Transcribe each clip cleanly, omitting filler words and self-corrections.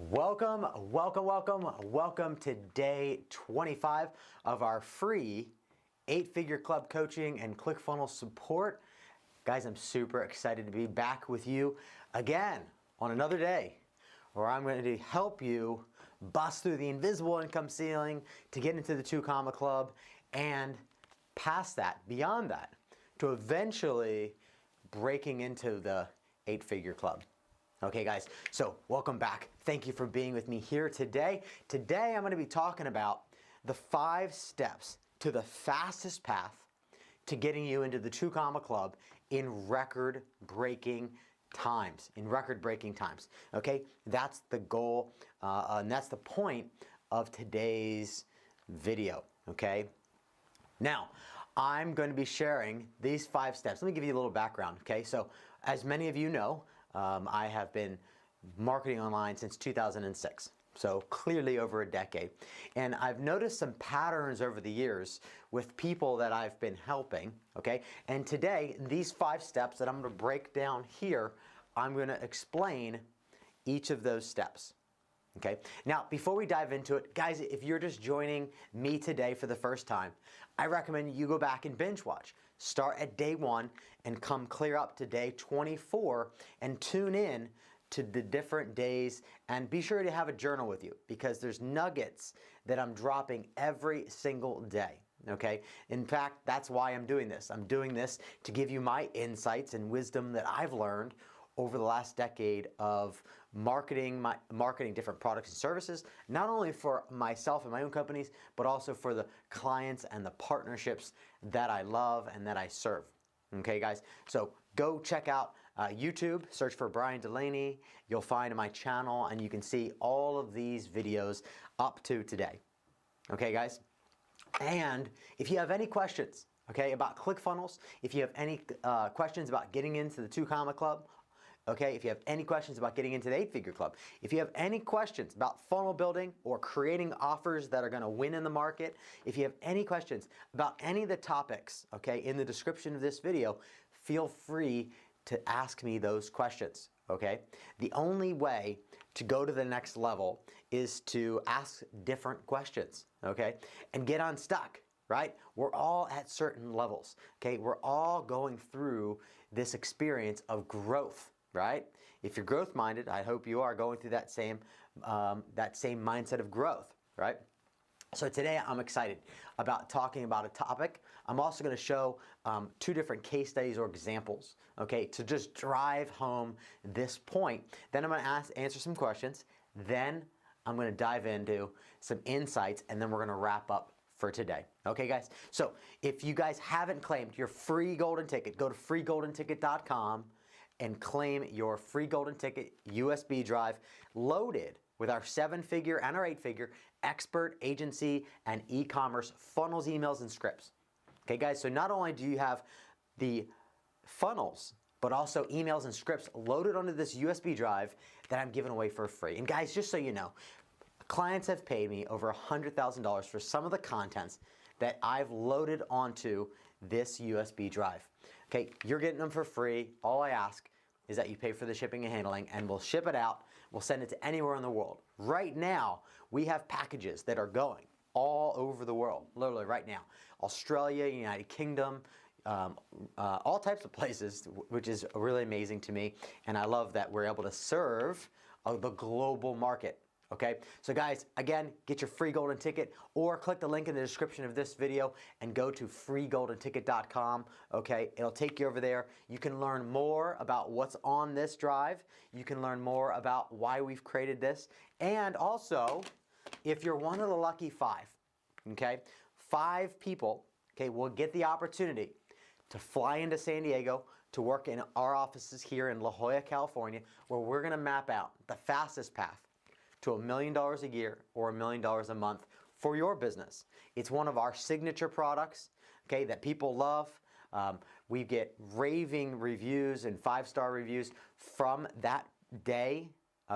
Welcome to day 25 of our free 8-figure club coaching and ClickFunnels support. Guys, I'm super excited to be back with you again on another day where I'm going to help you bust through the invisible income ceiling to get into the 2 comma club and past that, beyond that, to eventually breaking into the 8-figure club. Okay guys, so welcome back. Thank you for being with me here today. Today I'm going to be talking about the 5 steps to the fastest path to getting you into the 2 comma club in record-breaking times. Okay, that's the goal and that's the point of today's video. Okay, now I'm going to be sharing these 5 steps. Let me give you a little background. Okay, so as many of you know, I have been marketing online since 2006, so clearly over a decade. And I've noticed some patterns over the years with people that I've been helping, okay? And today, these 5 steps that I'm going to break down here, I'm going to explain each of those steps. Okay. Now, before we dive into it, guys, if you're just joining me today for the first time, I recommend you go back and binge watch. Start at day 1 and come clear up to day 24 and tune in to the different days, and be sure to have a journal with you because there's nuggets that I'm dropping every single day. Okay. In fact, that's why I'm doing this. I'm doing this to give you my insights and wisdom that I've learned over the last decade of marketing different products and services, not only for myself and my own companies, but also for the clients and the partnerships that I love and that I serve. Okay, guys, so go check out YouTube, search for Bryan Dulaney. You'll find my channel and you can see all of these videos up to today. Okay, guys, and if you have any questions, okay, about ClickFunnels, if you have any questions about getting into the 2 comma club, okay, if you have any questions about getting into the 8-figure club, if you have any questions about funnel building or creating offers that are going to win in the market, if you have any questions about any of the topics, okay, in the description of this video, feel free to ask me those questions, okay? The only way to go to the next level is to ask different questions, okay, and get unstuck. Right? We're all at certain levels, okay? We're all going through this experience of growth, right? If you're growth minded, I hope you are going through that same mindset of growth, right? So today I'm excited about talking about a topic. I'm also going to show 2 different case studies or examples, okay, to just drive home this point. Then I'm going to answer some questions. Then I'm going to dive into some insights, and then we're going to wrap up for today. Okay, guys? So if you guys haven't claimed your free golden ticket, go to freegoldenticket.com and claim your free golden ticket USB drive loaded with our 7-figure and our 8-figure expert agency and e-commerce funnels, emails, and scripts. Okay, guys? So not only do you have the funnels, but also emails and scripts loaded onto this USB drive that I'm giving away for free. And guys, just so you know, clients have paid me over $100,000 for some of the contents that I've loaded onto this USB drive. Okay, you're getting them for free. All I ask is that you pay for the shipping and handling, and we'll ship it out. We'll send it to anywhere in the world. Right now, we have packages that are going all over the world, literally right now. Australia, United Kingdom, all types of places, which is really amazing to me. And I love that we're able to serve the global market. Okay, so guys, again, get your free golden ticket or click the link in the description of this video and go to freegoldenticket.com. Okay, it'll take you over there. You can learn more about what's on this drive. You can learn more about why we've created this. And also, if you're one of the lucky 5, okay, 5 people, okay, will get the opportunity to fly into San Diego to work in our offices here in La Jolla, California, where we're going to map out the fastest path to $1 million a year or $1 million a month for your business. It's one of our signature products, okay, that people love. We get raving reviews and 5-star reviews from that day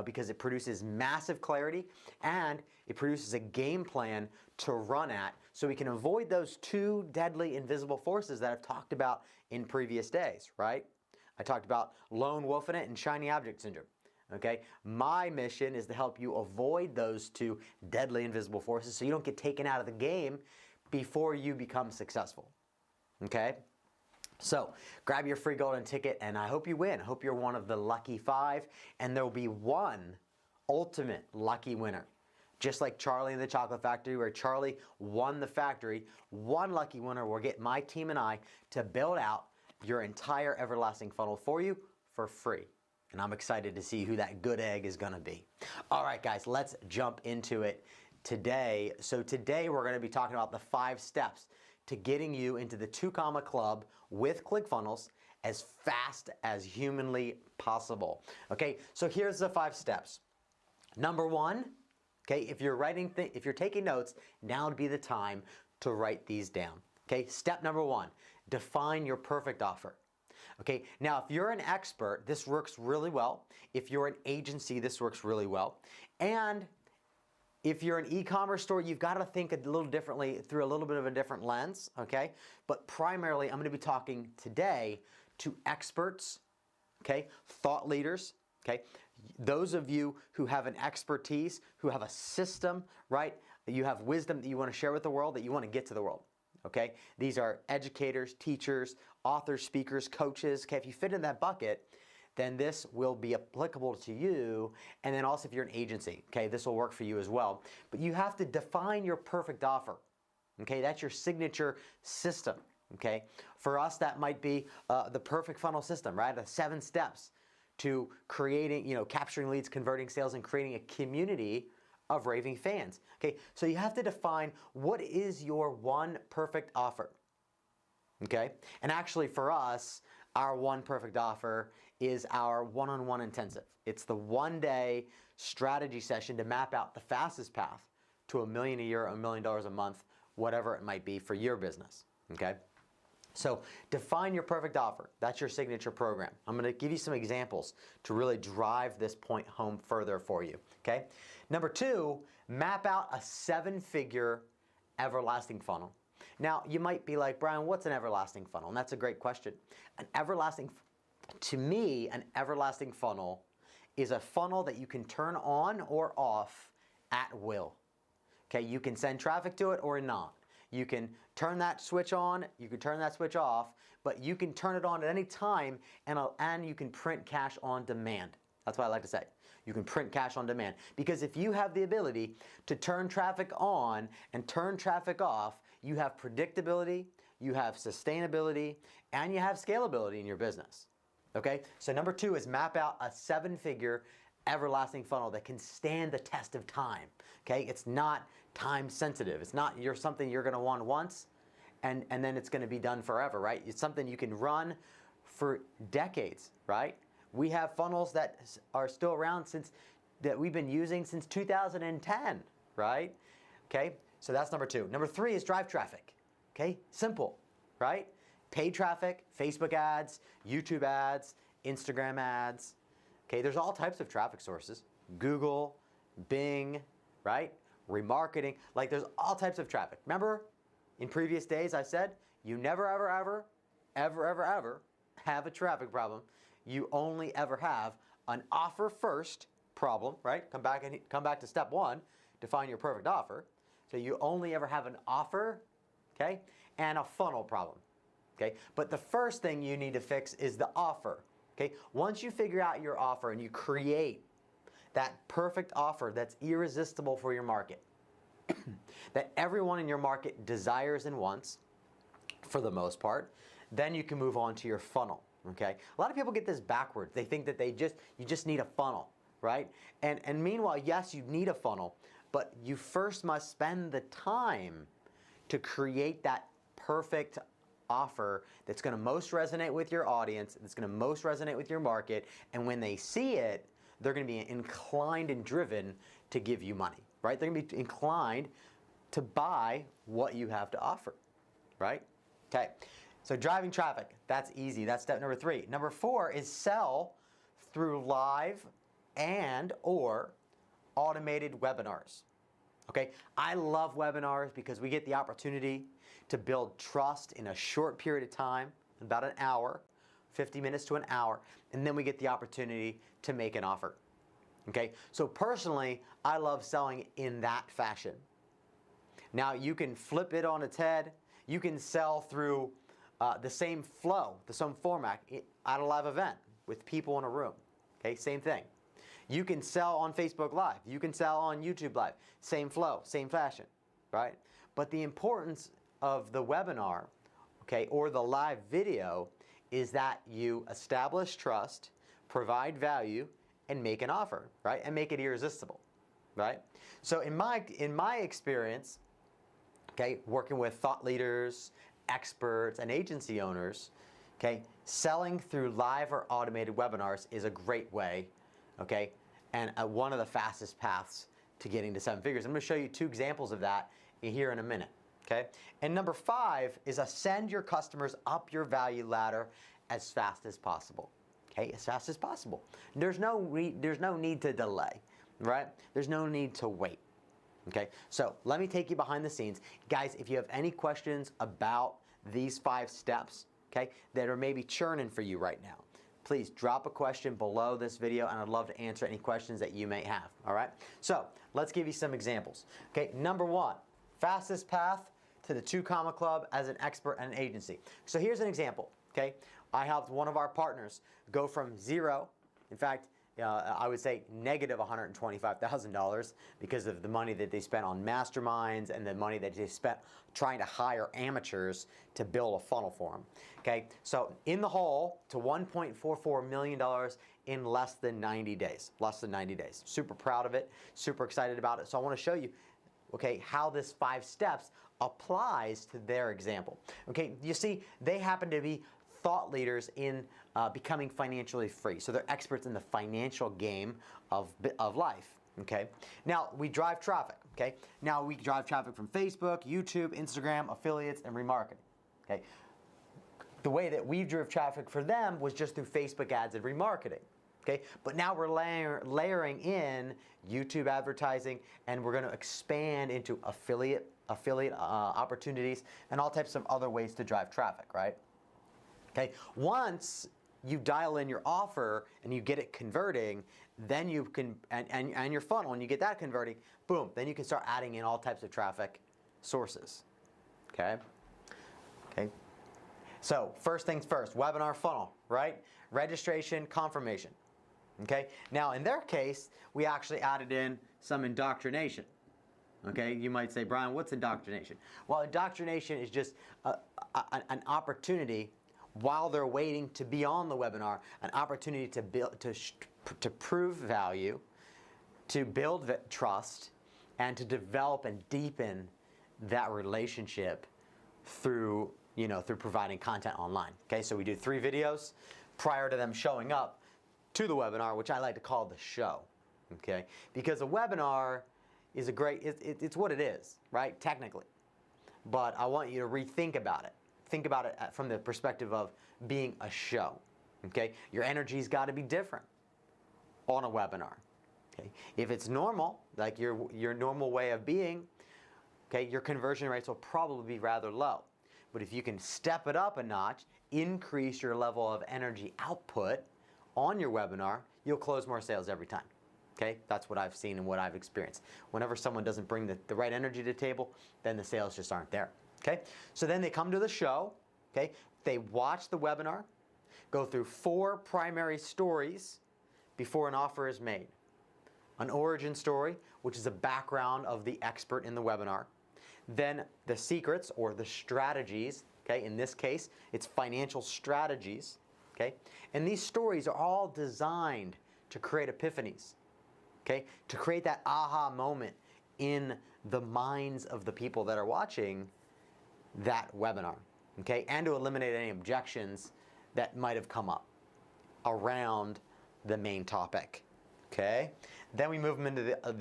because it produces massive clarity and it produces a game plan to run at so we can avoid those 2 deadly invisible forces that I've talked about in previous days, right? I talked about lone wolfing it and shiny object syndrome. Okay, my mission is to help you avoid those two deadly invisible forces so you don't get taken out of the game before you become successful. Okay, so grab your free golden ticket and I hope you win. I hope you're one of the lucky 5, and there will be one ultimate lucky winner. Just like Charlie in the Chocolate Factory, where Charlie won the factory, one lucky winner will get my team and I to build out your entire everlasting funnel for you for free. And I'm excited to see who that good egg is gonna be. All right, guys, let's jump into it today. So today we're gonna be talking about the 5 steps to getting you into the 2 Comma Club with ClickFunnels as fast as humanly possible. Okay, so here's the 5 steps. Number 1, okay, if you're taking notes, now would be the time to write these down. Okay, step number 1, define your perfect offer. Okay, now if you're an expert, this works really well. If you're an agency, this works really well. And if you're an e-commerce store, you've got to think a little differently through a little bit of a different lens, okay? But primarily, I'm going to be talking today to experts, okay, thought leaders, okay? Those of you who have an expertise, who have a system, right? You have wisdom that you want to share with the world, that you want to get to the world. Okay, these are educators, teachers, authors, speakers, coaches. Okay, if you fit in that bucket, then this will be applicable to you. And then also if you're an agency, okay, this will work for you as well. But you have to define your perfect offer. Okay, that's your signature system. Okay, for us that might be the perfect funnel system, right? The 7 steps to creating, capturing leads, converting sales, and creating a community of raving fans. Okay, so you have to define what is your one perfect offer. Okay, and actually for us, our one perfect offer is our one-on-one intensive. It's the 1-day strategy session to map out the fastest path to $1 million a year, $1 million a month, whatever it might be for your business. Okay, so define your perfect offer. That's your signature program. I'm going to give you some examples to really drive this point home further for you. Okay. Number 2, map out a 7-figure everlasting funnel. Now, you might be like, Brian, what's an everlasting funnel? And that's a great question. To me, an everlasting funnel is a funnel that you can turn on or off at will. Okay, you can send traffic to it or not. You can turn that switch on, you can turn that switch off, but you can turn it on at any time and you can print cash on demand. That's what I like to say. You can print cash on demand. Because if you have the ability to turn traffic on and turn traffic off, you have predictability, you have sustainability, and you have scalability in your business. Okay? So number 2 is map out a 7-figure everlasting funnel that can stand the test of time. Okay? It's not time sensitive. It's not something you're going to want once and then it's going to be done forever, right? It's something you can run for decades, right? We have funnels that are still around that we've been using since 2010, right? Okay, so that's number 2. Number 3 is drive traffic. Okay, simple, right? Paid traffic, Facebook ads, YouTube ads, Instagram ads. Okay, there's all types of traffic sources. Google, Bing, right? Remarketing, like there's all types of traffic. Remember, in previous days I said, you never, ever have a traffic problem. You only ever have an offer first problem, right? Come back to step 1, define your perfect offer. So you only ever have an offer, okay, and a funnel problem, okay? But the first thing you need to fix is the offer, okay? Once you figure out your offer and you create that perfect offer that's irresistible for your market, that everyone in your market desires and wants, for the most part, then you can move on to your funnel. Okay, a lot of people get this backwards. They think that you just need a funnel, right? And meanwhile, yes, you need a funnel, but you first must spend the time to create that perfect offer that's going to most resonate with your audience, that's going to most resonate with your market, and when they see it, they're going to be inclined and driven to give you money, right? They're going to be inclined to buy what you have to offer, right? Okay. So driving traffic, that's easy. That's step number 3. Number 4 is sell through live and or automated webinars. Okay, I love webinars because we get the opportunity to build trust in a short period of time, about an hour, 50 minutes to an hour, and then we get the opportunity to make an offer. Okay, so personally, I love selling in that fashion. Now you can flip it on its head. You can sell through the same flow, the same format at a live event with people in a room. Okay, same thing. You can sell on Facebook Live. You can sell on YouTube Live. Same flow, same fashion, right? But the importance of the webinar, okay, or the live video is that you establish trust, provide value, and make an offer, right? And make it irresistible, right? So in my experience, okay, working with thought leaders, experts, and agency owners, okay, selling through live or automated webinars is a great way, okay, and one of the fastest paths to getting to 7 figures. I'm going to show you 2 examples of that here in a minute, okay? And number 5 is ascend your customers up your value ladder as fast as possible, okay, as fast as possible. There's no need to delay, right? There's no need to wait. Okay, so let me take you behind the scenes. Guys, if you have any questions about these 5 steps, okay, that are maybe churning for you right now, please drop a question below this video and I'd love to answer any questions that you may have, all right? So let's give you some examples. Okay, number 1, fastest path to the 2 Comma Club as an expert and an agency. So here's an example, okay? I helped one of our partners go from 0, in fact, I would say negative $125,000 because of the money that they spent on masterminds and the money that they spent trying to hire amateurs to build a funnel for them. Okay, so in the hole to $1.44 million in less than 90 days. Less than 90 days. Super proud of it. Super excited about it. So I want to show you, okay, how this 5 steps applies to their example. Okay, you see, they happen to be thought leaders in becoming financially free. So they're experts in the financial game of life, okay? Now, we drive traffic, okay? Now, we drive traffic from Facebook, YouTube, Instagram, affiliates, and remarketing, okay? The way that we drove traffic for them was just through Facebook ads and remarketing, okay? But now we're layering in YouTube advertising, and we're going to expand into affiliate opportunities and all types of other ways to drive traffic, right? Okay, once you dial in your offer and you get it converting, then you can, and your funnel, and you get that converting, boom, then you can start adding in all types of traffic sources, okay? Okay, so first things first, webinar funnel, right? Registration, confirmation, okay? Now, in their case, we actually added in some indoctrination. Okay, you might say, Brian, what's indoctrination? Well, indoctrination is just an opportunity while they're waiting to be on the webinar, an opportunity to build, to prove value, to build trust, and to develop and deepen that relationship through, through providing content online. Okay, so we do 3 videos prior to them showing up to the webinar, which I like to call the show. Okay, because a webinar is a great, it's what it is, right? Technically, but I want you to rethink about it. Think about it from the perspective of being a show, okay? Your energy's got to be different on a webinar, okay? If it's normal, like your normal way of being, okay, your conversion rates will probably be rather low. But if you can step it up a notch, increase your level of energy output on your webinar, you'll close more sales every time, okay? That's what I've seen and what I've experienced. Whenever someone doesn't bring the right energy to the table, then the sales just aren't there. Okay, so then they come to the show, okay, they watch the webinar, go through 4 primary stories before an offer is made. An origin story, which is a background of the expert in the webinar. Then the secrets or the strategies, okay, in this case, it's financial strategies, okay, and these stories are all designed to create epiphanies, okay, to create that aha moment in the minds of the people that are watching that webinar, okay, and to eliminate any objections that might have come up around the main topic, okay. Then we move them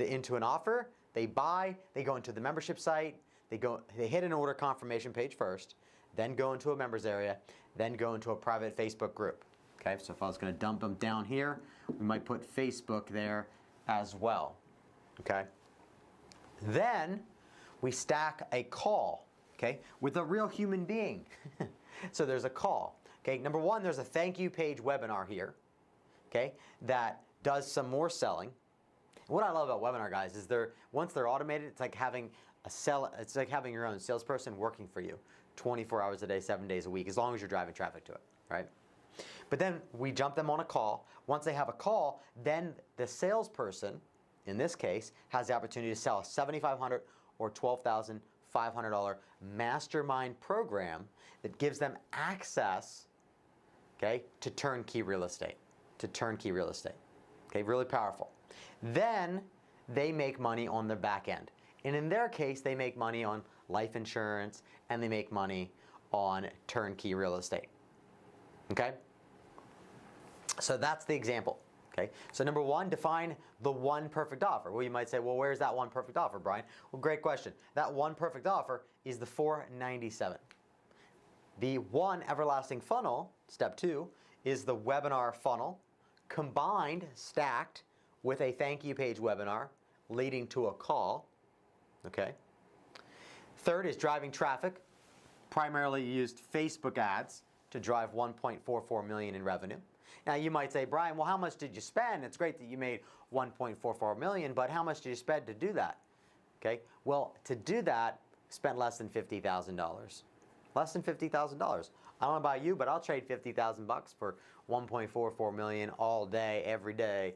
into an offer. They buy. They go into the membership site. They hit an order confirmation page first, then go into a members area, then go into a private Facebook group. Okay, so if I was going to dump them down here, we might put Facebook there as well. Okay. Then we stack a call. Okay, with a real human being. So there's a call. Okay, number 1, there's a thank you page webinar here, okay, that does some more selling, What I love about webinar guys is once they're automated, it's like having it's like having your own salesperson working for you 24 hours a day, 7 days a week, as long as you're driving traffic to it, right? But then we jump them on a call. Once they have a call, then the salesperson, in this case, has the opportunity to sell a $7,500 or $12,500 mastermind program that gives them access, okay, to turnkey real estate, okay, really powerful. Then they make money on the back end. And in their case, they make money on life insurance and they make money on turnkey real estate, okay? So that's the example, okay? So number one, define the one perfect offer. Well, you might say, well, where's that one perfect offer, Brian? Well, great question. That one perfect offer is the $497. The one everlasting funnel, step two, is the webinar funnel combined, stacked with a thank you page webinar leading to a call, okay? Third is driving traffic. Primarily used Facebook ads to drive 1.44 million in revenue. Now you might say, Brian, well, how much did you spend? It's great that you made 1.44 million, but how much did you spend to do that? Okay, well, to do that, spent less than $50,000. Less than $50,000. I don't know about you, but I'll trade 50,000 bucks for 1.44 million all day, every day.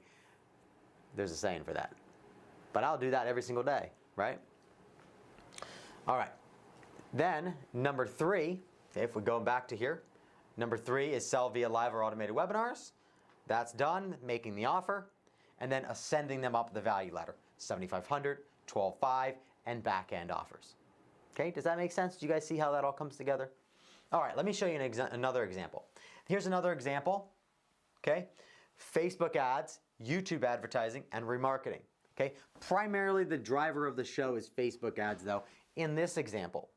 There's a saying for that. But I'll do that every single day, right? All right. Then number three, okay, if we go back to here, number three is sell via live or automated webinars. That's done, making the offer, and then ascending them up the value ladder, 7,500, 12,500, and back-end offers. Okay, does that make sense? Do you guys see how that all comes together? All right, let me show you another example. Here's another example, okay? Facebook ads, YouTube advertising, and remarketing, okay? Primarily the driver of the show is Facebook ads though, in this example.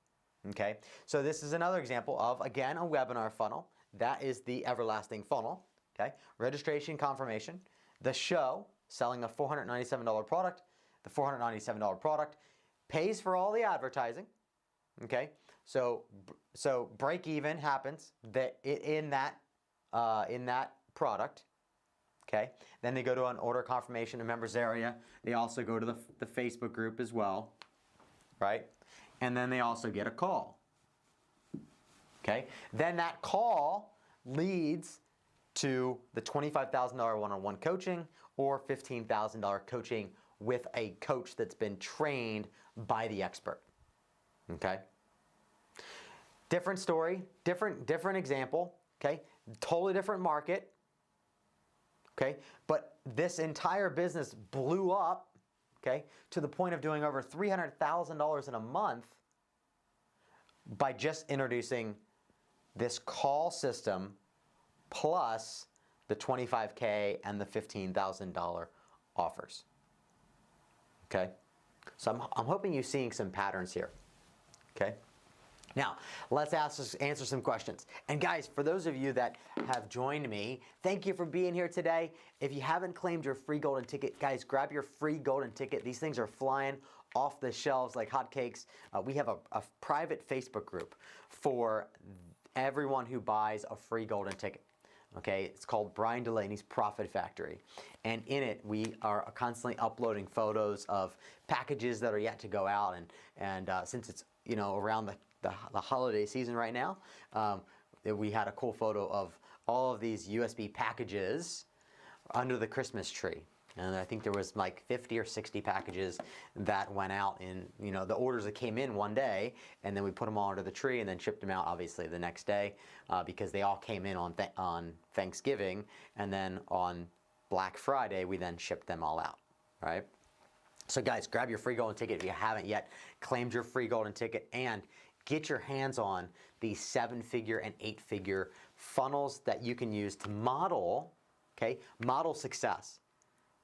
Okay, so this is another example of, again, a webinar funnel. That is the everlasting funnel, okay? Registration, confirmation. The show, selling a $497 product. The $497 product pays for all the advertising, okay? So break even happens in that product, okay? Then they go to an order confirmation, a members area. They also go to the Facebook group as well, right? And then they also get a call, okay? Then that call leads to the $25,000 one-on-one coaching or $15,000 coaching with a coach that's been trained by the expert, okay? Different story, different example, okay? Totally different market, okay? But this entire business blew up, okay, to the point of doing over $300,000 in a month by just introducing this call system plus the $25K and the $15,000 offers. Okay, so I'm hoping you're seeing some patterns here. Okay. Now, let's answer some questions. And guys, for those of you that have joined me, thank you for being here today. If you haven't claimed your free golden ticket, guys, grab your free golden ticket. These things are flying off the shelves like hotcakes. We have a private Facebook group for everyone who buys a free golden ticket. Okay, it's called Bryan Dulaney's Profit Factory. And in it, we are constantly uploading photos of packages that are yet to go out. And since it's, you know, around the holiday season right now, we had a cool photo of all of these USB packages under the Christmas tree. And I think there was like 50 or 60 packages that went out in, you know, the orders that came in one day, and then we put them all under the tree and then shipped them out obviously the next day because they all came in on Thanksgiving, and then on Black Friday we then shipped them all out, right? So guys, grab your free golden ticket if you haven't yet claimed your free golden ticket, and get your hands on these 7-figure and 8-figure funnels that you can use to model, okay, model success.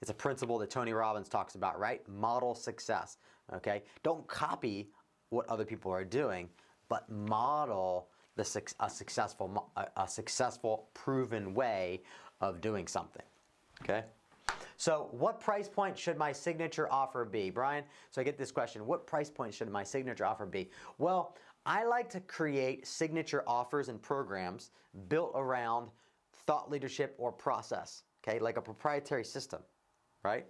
It's a principle that Tony Robbins talks about, right? Model success, okay? Don't copy what other people are doing, but model a successful, proven way of doing something, okay? So what price point should my signature offer be, Brian? So I get this question, what price point should my signature offer be? Well, I like to create signature offers and programs built around thought leadership or process, okay? Like a proprietary system, right?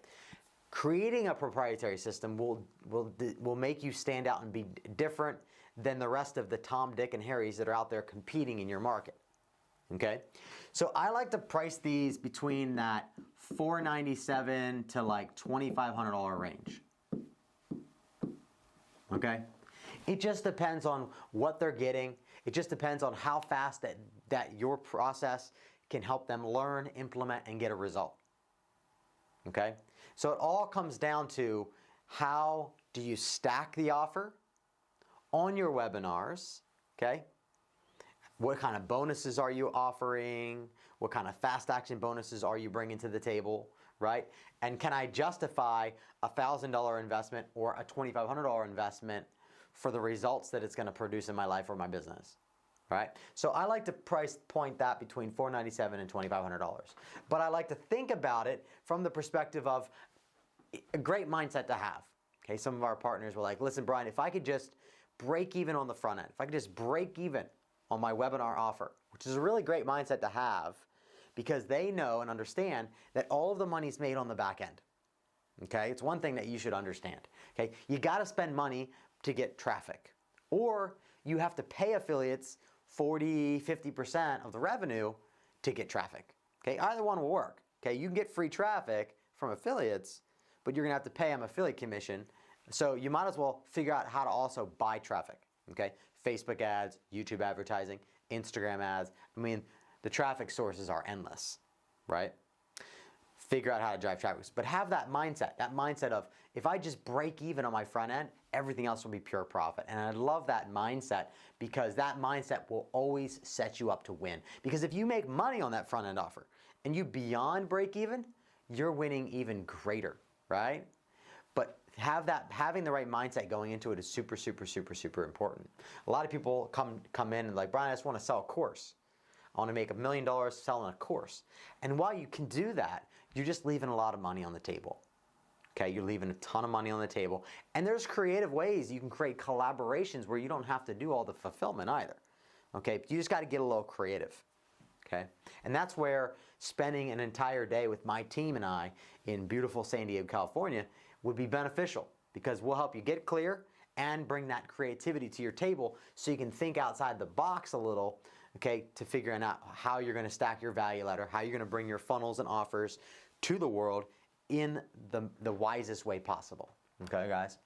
Creating a proprietary system will make you stand out and be different than the rest of the Tom, Dick, and Harrys that are out there competing in your market. Okay? So I like to price these between that $497 to like $2,500 range. Okay? It just depends on what they're getting. It just depends on how fast that your process can help them learn, implement, and get a result. Okay? So it all comes down to how do you stack the offer on your webinars, okay? What kind of bonuses are you offering? What kind of fast action bonuses are you bringing to the table, right? And can I justify a $1,000 investment or a $2,500 investment for the results that it's going to produce in my life or my business, right? So I like to price point that between $497 and $2,500. But I like to think about it from the perspective of a great mindset to have. Okay, some of our partners were like, listen, Bryan, if I could just break even on the front end, if I could just break even on my webinar offer, which is a really great mindset to have because they know and understand that all of the money's made on the back end. Okay, it's one thing that you should understand. Okay, you got to spend money to get traffic, or you have to pay affiliates 40, 50% of the revenue to get traffic. Okay, either one will work. Okay, you can get free traffic from affiliates, but you're gonna have to pay them affiliate commission. So you might as well figure out how to also buy traffic. Okay, Facebook ads, YouTube advertising, Instagram ads. I mean, the traffic sources are endless, right? Figure out how to drive traffic, but have that mindset of if I just break even on my front end, everything else will be pure profit. And I love that mindset because that mindset will always set you up to win. Because if you make money on that front end offer and you beyond break even, you're winning even greater, right? But having the right mindset going into it is super, super, super, super important. A lot of people come in and like, Bryan, I just want to sell a course. I want to make $1 million selling a course. And while you can do that, you're just leaving a lot of money on the table. Okay, you're leaving a ton of money on the table. And there's creative ways you can create collaborations where you don't have to do all the fulfillment either. Okay, you just got to get a little creative. Okay, and that's where spending an entire day with my team and I in beautiful San Diego, California would be beneficial because we'll help you get clear and bring that creativity to your table so you can think outside the box a little, okay, to figuring out how you're going to stack your value ladder, how you're going to bring your funnels and offers to the world in the wisest way possible. Okay, guys?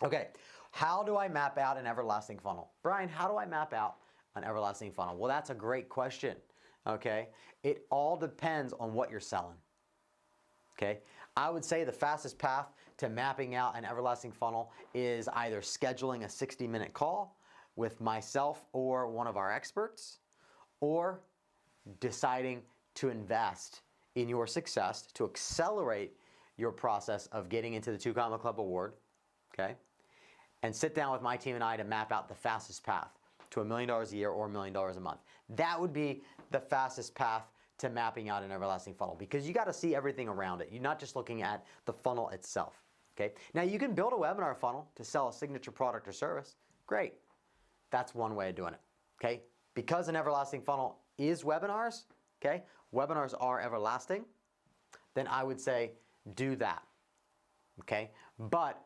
Okay, how do I map out an everlasting funnel? Bryan, how do I map out an everlasting funnel? Well, that's a great question, okay? It all depends on what you're selling, okay? I would say the fastest path to mapping out an everlasting funnel is either scheduling a 60-minute call with myself or one of our experts, or deciding to invest in your success to accelerate your process of getting into the 2 Comma Club Award, okay? And sit down with my team and I to map out the fastest path to $1 million a year or $1 million a month. That would be the fastest path to mapping out an everlasting funnel because you got to see everything around it. You're not just looking at the funnel itself, okay? Now you can build a webinar funnel to sell a signature product or service. Great. That's one way of doing it, okay? Because an everlasting funnel is webinars, okay? Webinars are everlasting, then I would say do that, okay? But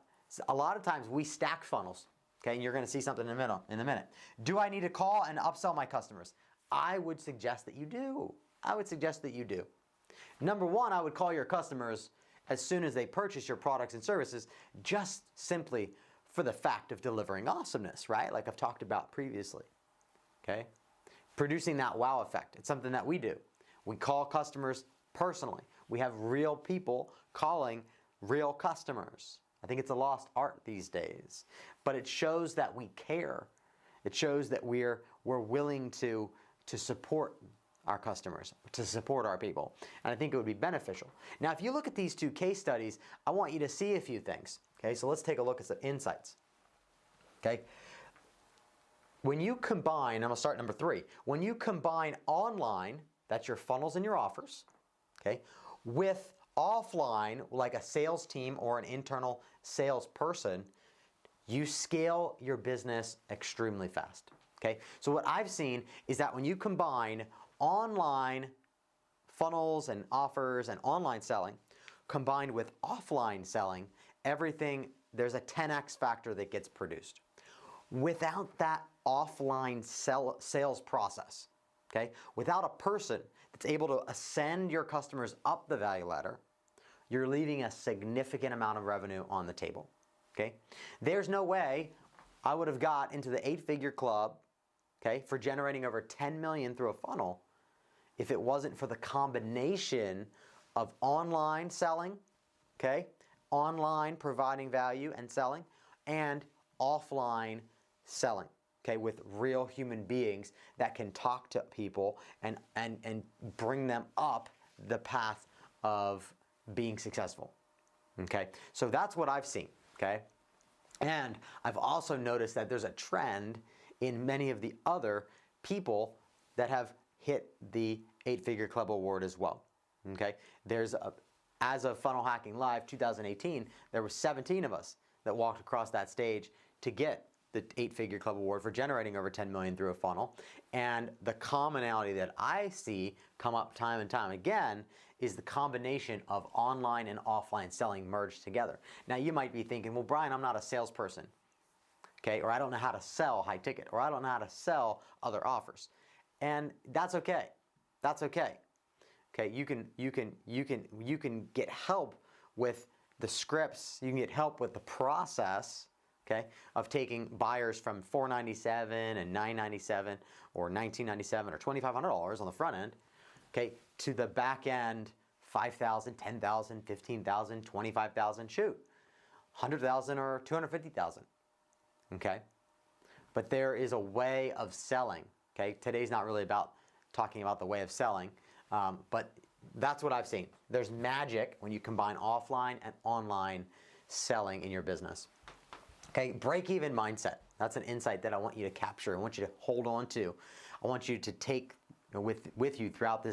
a lot of times we stack funnels, okay? And you're going to see something in a minute. Do I need to call and upsell my customers? I would suggest that you do. I would suggest that you do. Number one, I would call your customers as soon as they purchase your products and services, just simply for the fact of delivering awesomeness, right? Like I've talked about previously, okay? Producing that wow effect. It's something that we do. We call customers personally. We have real people calling real customers. I think it's a lost art these days, but it shows that we care. It shows that we're willing to support our customers, to support our people. And I think it would be beneficial. Now, if you look at these 2 case studies, I want you to see a few things. Okay, so let's take a look at some insights. Okay. When you combine, I'm going to start number 3. When you combine online, that's your funnels and your offers, okay, with offline, like a sales team or an internal salesperson, you scale your business extremely fast, okay? So what I've seen is that when you combine online funnels and offers and online selling, combined with offline selling, there's a 10x factor that gets produced. Without that offline sales process, okay, without a person that's able to ascend your customers up the value ladder, you're leaving a significant amount of revenue on the table, okay? There's no way I would have got into the 8-figure club, okay, for generating over 10 million through a funnel if it wasn't for the combination of online selling, okay, online providing value and selling, and offline selling, okay, with real human beings that can talk to people and bring them up the path of being successful, okay? So that's what I've seen, okay? And I've also noticed that there's a trend in many of the other people that have hit the 8-figure club award as well, okay? As of Funnel Hacking Live 2018, there were 17 of us that walked across that stage to get the 8-figure club award for generating over 10 million through a funnel. And the commonality that I see come up time and time again is the combination of online and offline selling merged together. Now you might be thinking, well, Bryan, I'm not a salesperson, okay? Or I don't know how to sell high ticket, or I don't know how to sell other offers. And that's okay. That's okay. Okay, you can get help with the scripts, you can get help with the process, okay, of taking buyers from $497 and $997 or $1997 or $2,500 on the front end, okay, to the back end, $5,000, $10,000, $15,000, $25,000, shoot, $100,000 or $250,000, okay? But there is a way of selling, okay? Today's not really about talking about the way of selling, but that's what I've seen. There's magic when you combine offline and online selling in your business. Okay, break-even mindset. That's an insight that I want you to capture. I want you to hold on to. I want you to take with you throughout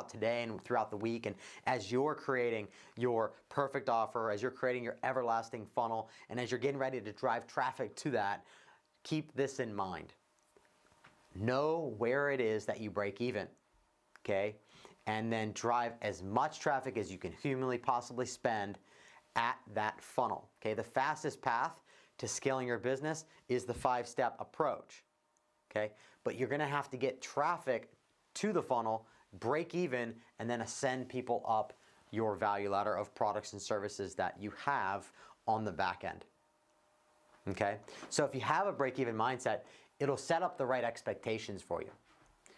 today and throughout the week. And as you're creating your perfect offer, as you're creating your everlasting funnel, and as you're getting ready to drive traffic to that, keep this in mind. Know where it is that you break even, okay? And then drive as much traffic as you can humanly possibly spend at that funnel, okay? The fastest path to scaling your business is the 5-step approach, okay? But you're gonna have to get traffic to the funnel, break even, and then ascend people up your value ladder of products and services that you have on the back end, okay? So if you have a break-even mindset, it'll set up the right expectations for you.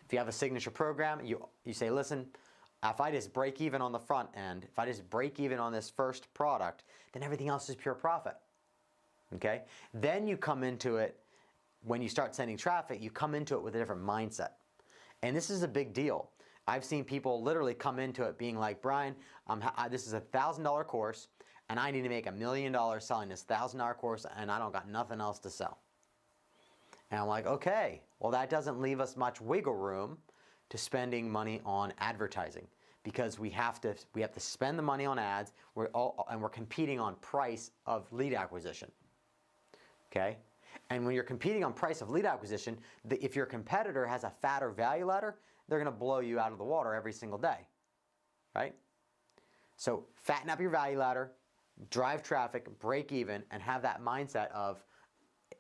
If you have a signature program, you say, listen, if I just break even on the front end, if I just break even on this first product, then everything else is pure profit, okay? Then you come into it, when you start sending traffic, you come into it with a different mindset. And this is a big deal. I've seen people literally come into it being like, Bryan, this is a $1,000 course, and I need to make $1 million selling this $1,000 course, and I don't got nothing else to sell. And I'm like, okay, well, that doesn't leave us much wiggle room to spending money on advertising, because we have to spend the money on ads, and we're competing on price of lead acquisition, okay? And when you're competing on price of lead acquisition, if your competitor has a fatter value ladder, they're gonna blow you out of the water every single day, right? So fatten up your value ladder, drive traffic, break even, and have that mindset of,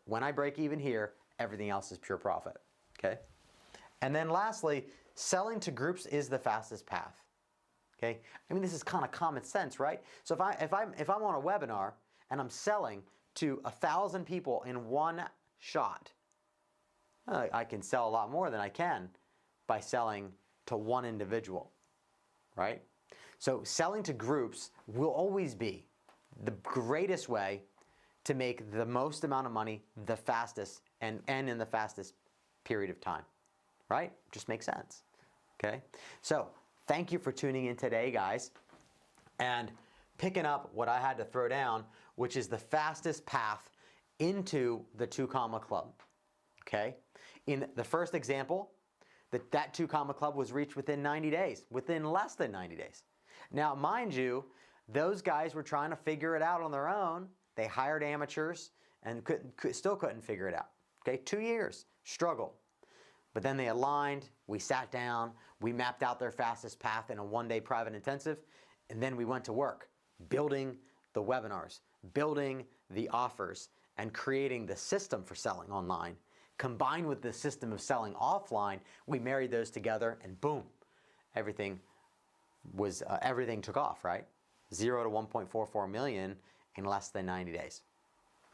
when I break even here, everything else is pure profit, okay? And then lastly, selling to groups is the fastest path, okay? I mean, this is kind of common sense, right? So if I'm on a webinar and I'm selling to 1,000 people in one shot, I can sell a lot more than I can by selling to one individual, right? So selling to groups will always be the greatest way to make the most amount of money the fastest and in the fastest period of time, right? Just makes sense, okay? So thank you for tuning in today, guys, and picking up what I had to throw down, which is the fastest path into the 2 Comma Club, okay? In the first example, that 2 Comma Club was reached within 90 days, within less than 90 days. Now, mind you, those guys were trying to figure it out on their own. They hired amateurs and still couldn't figure it out, okay? 2 years, struggle. But then they aligned, we sat down, we mapped out their fastest path in a 1-day private intensive, And then we went to work building the webinars, building the offers, and creating the system for selling online. Combined with the system of selling offline, we married those together and boom, everything took off, right? 0 to 1.44 million in less than 90 days.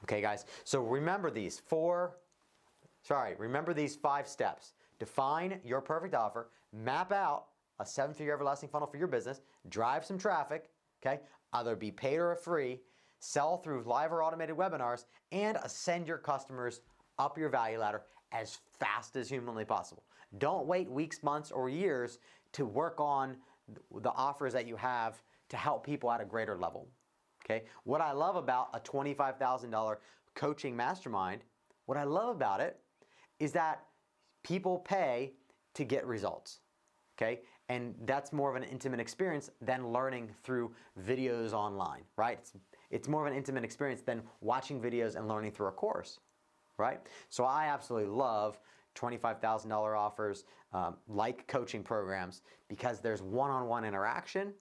Okay, guys, so remember these 5 steps. Define your perfect offer, map out a 7-figure everlasting funnel for your business, drive some traffic, okay, either be paid or free, sell through live or automated webinars, and ascend your customers up your value ladder as fast as humanly possible. Don't wait weeks, months, or years to work on the offers that you have to help people at a greater level. Okay? What I love about a $25,000 coaching mastermind, what I love about it is that people pay to get results. Okay? And that's more of an intimate experience than learning through videos online, right? It's more of an intimate experience than watching videos and learning through a course, right? So I absolutely love $25,000 offers like coaching programs because there's one-on-one interaction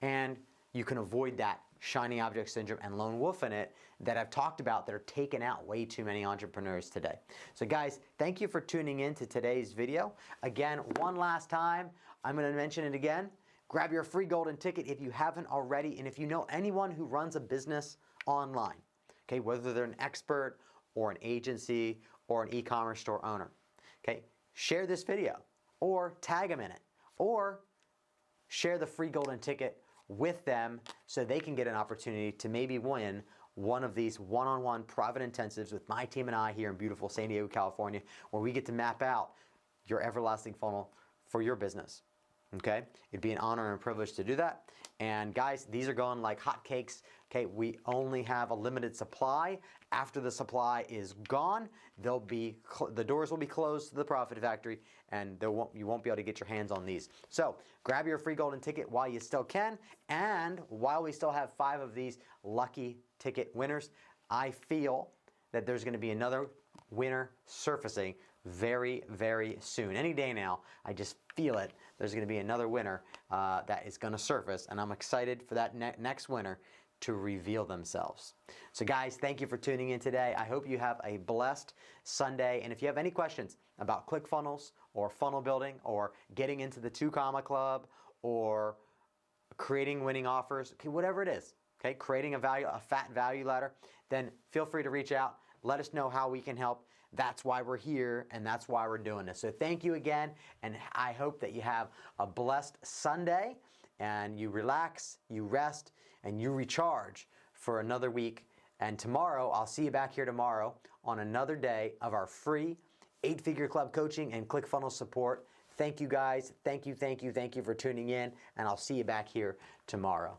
and you can avoid that shiny object syndrome and lone wolf in it that I've talked about that are taking out way too many entrepreneurs today. So guys, thank you for tuning in to today's video. Again, one last time, I'm going to mention it again. Grab your free golden ticket if you haven't already, and if you know anyone who runs a business online, okay, whether they're an expert or an agency or an e-commerce store owner, okay, share this video or tag them in it or share the free golden ticket with them so they can get an opportunity to maybe win one of these one-on-one private intensives with my team and I here in beautiful San Diego, California, where we get to map out your everlasting funnel for your business. Okay, it'd be an honor and a privilege to do that. And guys, these are going like hotcakes. Okay, we only have a limited supply. After the supply is gone, the doors will be closed to the Profit Factory, and you won't be able to get your hands on these. So grab your free golden ticket while you still can, and while we still have 5 of these lucky ticket winners, I feel that there's going to be another winner surfacing very, very soon. Any day now, I just feel it. There's going to be another winner that is going to surface, and I'm excited for that next winner to reveal themselves. So guys, thank you for tuning in today. I hope you have a blessed Sunday, and if you have any questions about ClickFunnels or funnel building or getting into the 2 Comma Club or creating winning offers, okay, whatever it is, okay, creating a fat value ladder, then feel free to reach out. Let us know how we can help. That's why we're here, and that's why we're doing this. So thank you again, and I hope that you have a blessed Sunday, and you relax, you rest, and you recharge for another week. And tomorrow, I'll see you back here tomorrow on another day of our free 8-figure club coaching and ClickFunnels support. Thank you guys. Thank you for tuning in, and I'll see you back here tomorrow.